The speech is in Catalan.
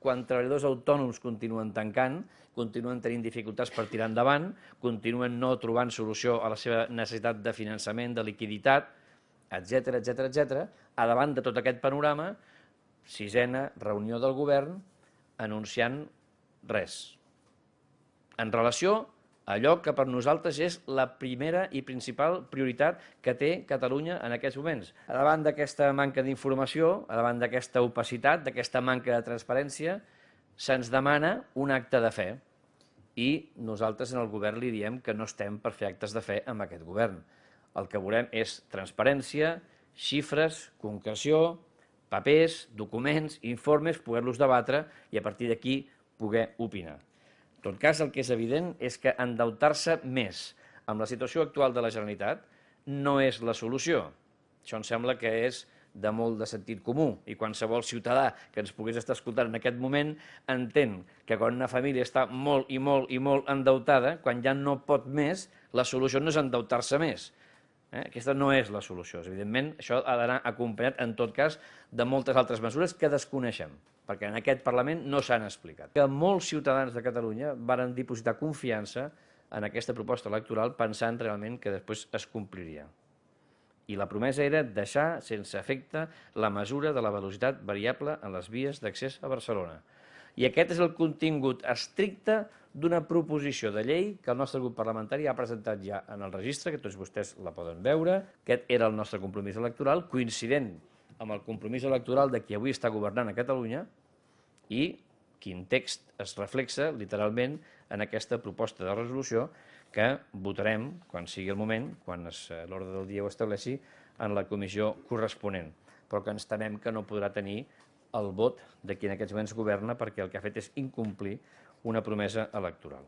quan treballadors autònoms continuen tancant, continuen tenint dificultats per tirar endavant, continuen no trobant solució a la seva necessitat de finançament, de liquiditat, etc, a davant de tot aquest panorama, sisena reunió del govern anunciant res. En relació a allò que per nosaltres és la primera i principal prioritat que té Catalunya en aquests moments. A davant d'aquesta manca d'informació, a davant d'aquesta opacitat, d'aquesta manca de transparència, se'ns demana un acte de fe. I nosaltres en el govern li diem que no estem per fer actes de fe amb aquest govern. El que volem és transparència, xifres, concreció, papers, documents, informes, poder-los debatre i a partir d'aquí poder opinar. En tot cas, el que és evident és que endeutar-se més amb la situació actual de la Generalitat no és la solució. Això em sembla que és de molt de sentit comú i qualsevol ciutadà que ens pogués estar escoltant en aquest moment entén que quan una família està molt endeutada, quan ja no pot més, la solució no és endeutar-se més. Aquesta no és la solució. Evidentment, això ha d'anar acompanyat, en tot cas, de moltes altres mesures que desconeixem, perquè en aquest Parlament no s'han explicat. Que molts ciutadans de Catalunya varen dipositar confiança en aquesta proposta electoral pensant realment que després es compliria. I la promesa era deixar sense efecte la mesura de la velocitat variable en les vies d'accés a Barcelona. I aquest és el contingut estricte d'una proposició de llei que el nostre grup parlamentari ha presentat ja en el registre, que tots vostès la poden veure. Aquest era el nostre compromís electoral, coincident amb el compromís electoral de qui avui està governant a Catalunya, i quin text es reflexa literalment en aquesta proposta de resolució que votarem quan sigui el moment, quan l'ordre del dia ho estableixi, en la comissió corresponent, però que ens temem que no podrà tenir el vot de qui en aquests moments governa perquè el que ha fet és incomplir una promesa electoral.